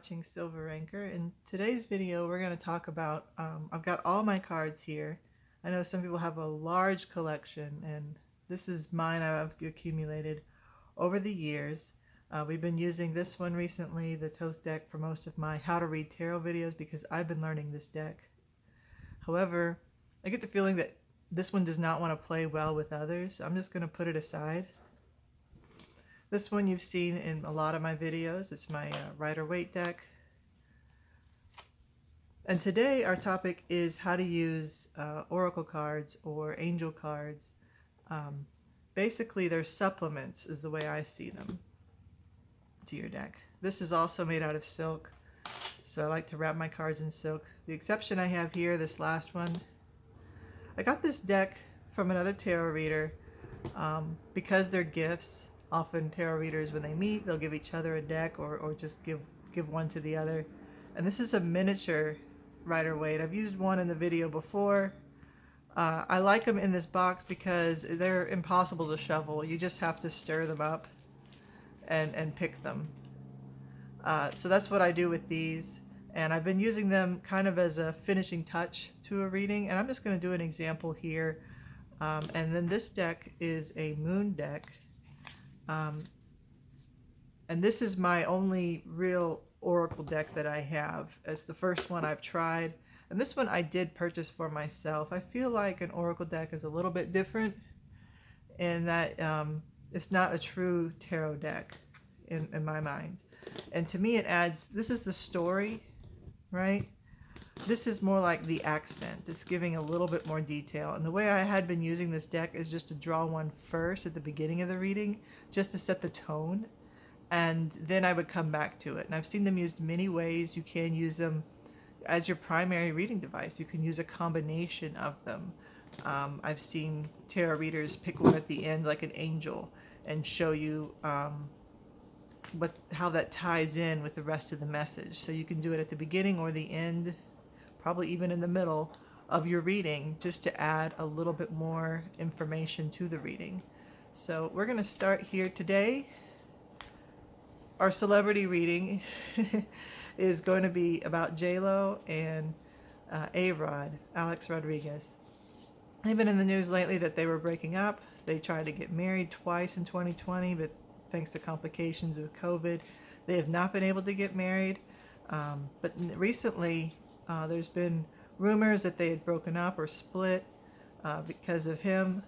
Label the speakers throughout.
Speaker 1: watching Silver Anchor. In today's video, we're going to talk about, I've got all my cards here. I know some people have a large collection, and this is mine I've accumulated over the years. We've been using this one recently, the Toth deck, for most of my How to Read Tarot videos because I've been learning this deck. However, I get the feeling that this one does not want to play well with others, so I'm just going to put it aside. This one you've seen in a lot of my videos. It's my Rider Waitte deck. And today our topic is how to use oracle cards or angel cards. Basically they're supplements is the way I see them to your deck. This is also made out of silk, so I like to wrap my cards in silk. The exception I have here, this last one, I got this deck from another tarot reader because they're gifts. Often tarot readers, when they meet, they'll give each other a deck or just give one to the other. And this is a miniature Rider Waitte. I've used one in the video before. I like them in this box because they're impossible to shovel. You just have to stir them up and pick them. So that's what I do with these. And I've been using them kind of as a finishing touch to a reading. And I'm just going to do an example here. And then this deck is a moon deck. And this is my only real oracle deck that I have. It's the first one I've tried, and this one I did purchase for myself. I feel like an oracle deck is a little bit different in that it's not a true tarot deck in my mind. And to me it adds, this is the story, right? This is more like the accent. It's giving a little bit more detail. And the way I had been using this deck is just to draw one first at the beginning of the reading, just to set the tone. And then I would come back to it. And I've seen them used many ways. You can use them as your primary reading device. You can use a combination of them. I've seen tarot readers pick one at the end, like an angel, and show you how that ties in with the rest of the message. So you can do it at the beginning or the end, probably even in the middle of your reading, just to add a little bit more information to the reading. So we're going to start here today. Our celebrity reading is going to be about J.Lo and A-Rod, Alex Rodriguez. They've been in the news lately that they were breaking up. They tried to get married twice in 2020, but thanks to complications with COVID, they have not been able to get married. But recently, there's been rumors that they had broken up or split because of him,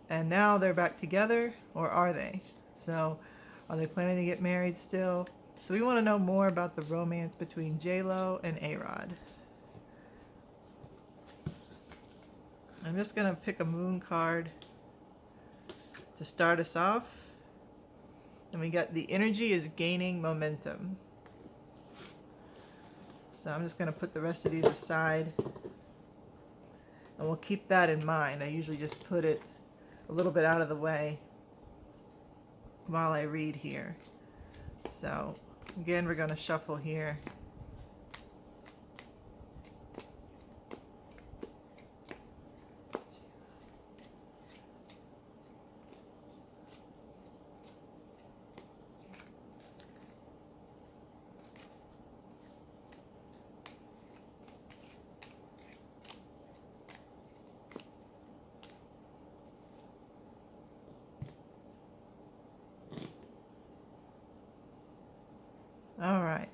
Speaker 1: and now they're back together, or are they? So are they planning to get married still? So we want to know more about the romance between J.Lo and A-Rod. I'm just going to pick a moon card to start us off. And we got the energy is gaining momentum. So I'm just going to put the rest of these aside, and we'll keep that in mind. I usually just put it a little bit out of the way while I read here. So again, we're going to shuffle here. All right.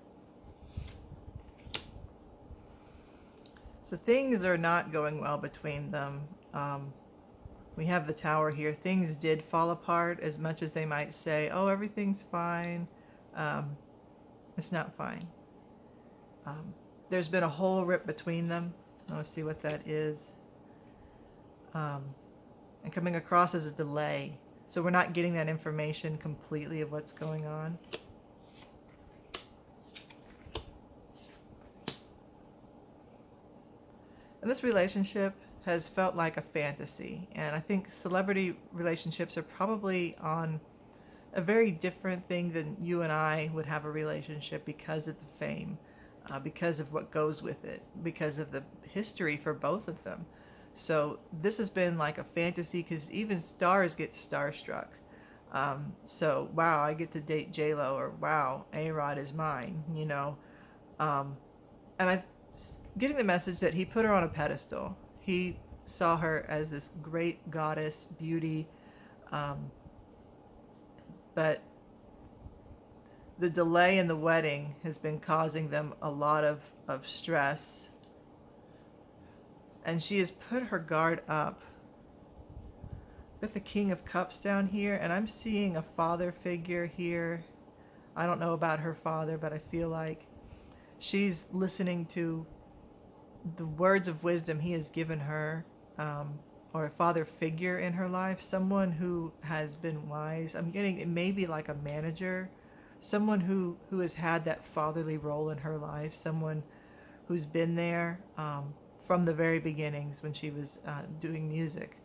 Speaker 1: So things are not going well between them. We have the Tower here. Things did fall apart, as much as they might say, oh, everything's fine. It's not fine. There's been a hole ripped between them. Let's see what that is. And coming across as a delay. So we're not getting that information completely of what's going on. And this relationship has felt like a fantasy. And I think celebrity relationships are probably on a very different thing than you and I would have a relationship, because of the fame, because of what goes with it, because of the history for both of them. So this has been like a fantasy, because even stars get starstruck. So wow, I get to date J.Lo, or wow, A-Rod is mine, you know. And I'm getting the message that he put her on a pedestal. He saw her as this great goddess, beauty, but the delay in the wedding has been causing them a lot of stress. And she has put her guard up. With the King of Cups down here, and I'm seeing a father figure here. I don't know about her father, but I feel like she's listening to the words of wisdom he has given her, or a father figure in her life, someone who has been wise. I'm getting it may be like a manager, someone who has had that fatherly role in her life, someone who's been there from the very beginnings when she was doing music.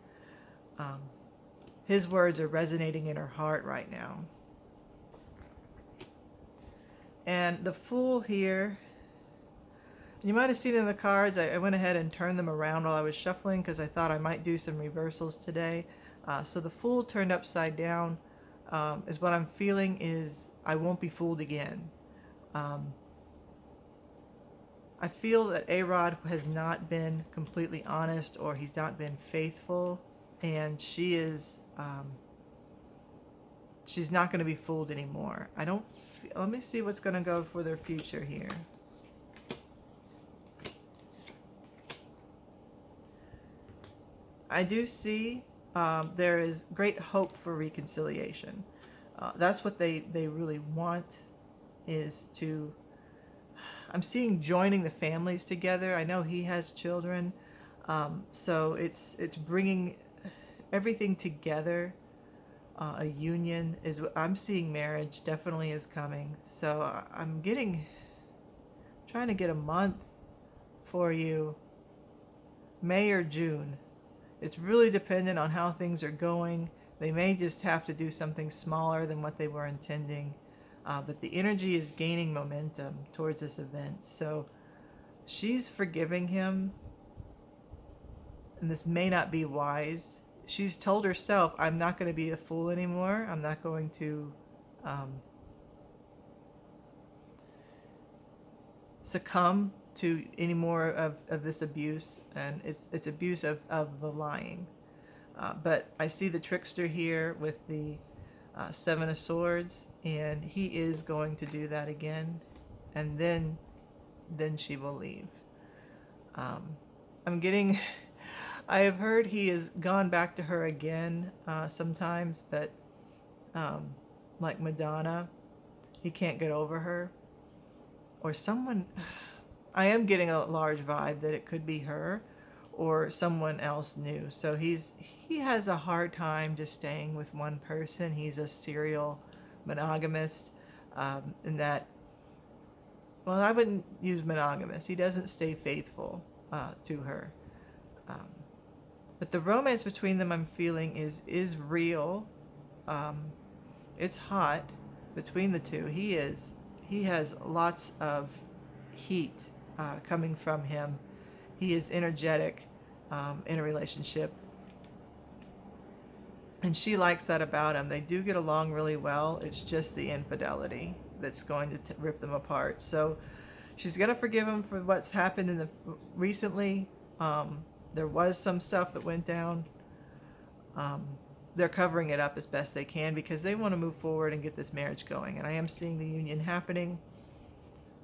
Speaker 1: His words are resonating in her heart right now. And the Fool here, you might have seen in the cards, I went ahead and turned them around while I was shuffling because I thought I might do some reversals today. So the Fool turned upside down is what I'm feeling is I won't be fooled again. I feel that A-Rod has not been completely honest, or he's not been faithful, and she's not going to be fooled anymore. Let me see what's going to go for their future here. I do see there is great hope for reconciliation. That's what they really want, is to, I'm seeing joining the families together. I know he has children, so it's bringing everything together. A union is, I'm seeing marriage definitely is coming. So I'm trying to get a month for you, May or June. It's really dependent on how things are going. They may just have to do something smaller than what they were intending. But the energy is gaining momentum towards this event. So she's forgiving him. And this may not be wise. She's told herself, I'm not going to be a fool anymore. I'm not going to succumb to any more of this abuse. And it's abuse of the lying. But I see the trickster here with the Seven of Swords, and he is going to do that again, and then she will leave. I'm getting, I have heard he has gone back to her again sometimes, but like Madonna, he can't get over her, or someone. I am getting a large vibe that it could be her or someone else new. So he has a hard time just staying with one person. He's a serial monogamist, in that, well, I wouldn't use monogamous. He doesn't stay faithful to her. But the romance between them, I'm feeling, is real. It's hot between the two. He has lots of heat coming from him. He is energetic in a relationship. And she likes that about him. They do get along really well. It's just the infidelity that's going to rip them apart. So she's going to forgive him for what's happened recently. There was some stuff that went down. They're covering it up as best they can because they want to move forward and get this marriage going. And I am seeing the union happening,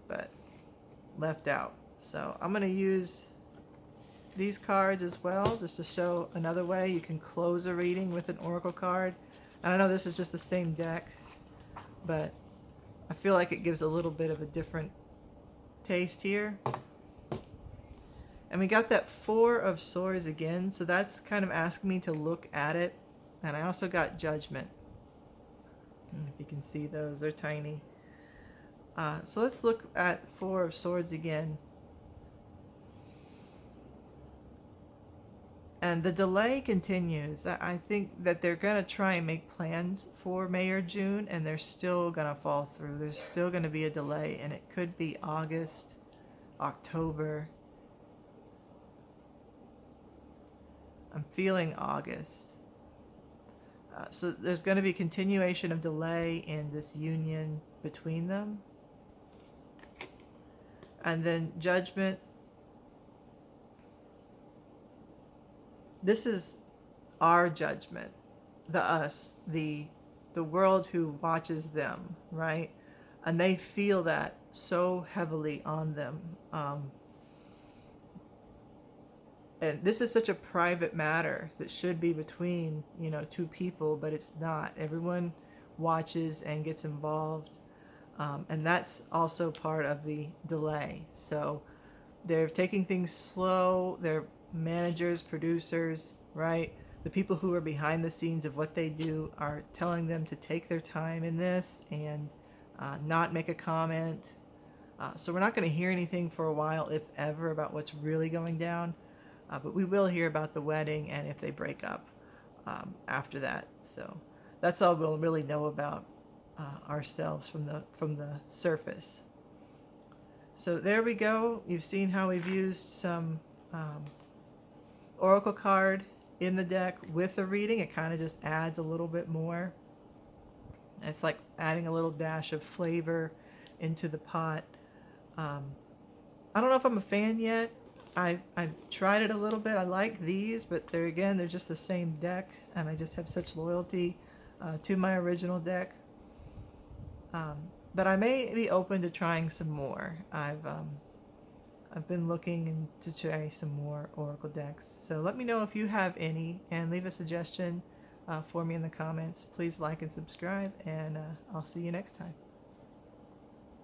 Speaker 1: but left out. So I'm going to use these cards as well, just to show another way you can close a reading with an oracle card. And I know this is just the same deck, but I feel like it gives a little bit of a different taste here. And we got that Four of Swords again, so that's kind of asking me to look at it. And I also got Judgment. If you can see those, they're tiny. So let's look at Four of Swords again. And the delay continues. I think that they're going to try and make plans for May or June, and they're still going to fall through. There's still going to be a delay, and it could be August, October. I'm feeling August. So there's going to be continuation of delay in this union between them. And then Judgment. This is our judgment, the us, the world who watches them, right? And they feel that so heavily on them. And this is such a private matter that should be between, two people, but it's not. Everyone watches and gets involved. And that's also part of the delay. So they're taking things slow. They're managers, producers, right? The people who are behind the scenes of what they do are telling them to take their time in this and not make a comment. So we're not going to hear anything for a while, if ever, about what's really going down. But we will hear about the wedding and if they break up after that. So that's all we'll really know about ourselves from the surface. So there we go. You've seen how we've used some oracle card in the deck with the reading. It kind of just adds a little bit more. It's like adding a little dash of flavor into the pot. I don't know if I'm a fan yet. I've tried it a little bit. I like these, but they're just the same deck, and I just have such loyalty to my original deck. But I may be open to trying some more. I've been looking to try some more oracle decks. So let me know if you have any, and leave a suggestion for me in the comments. Please like and subscribe, and I'll see you next time.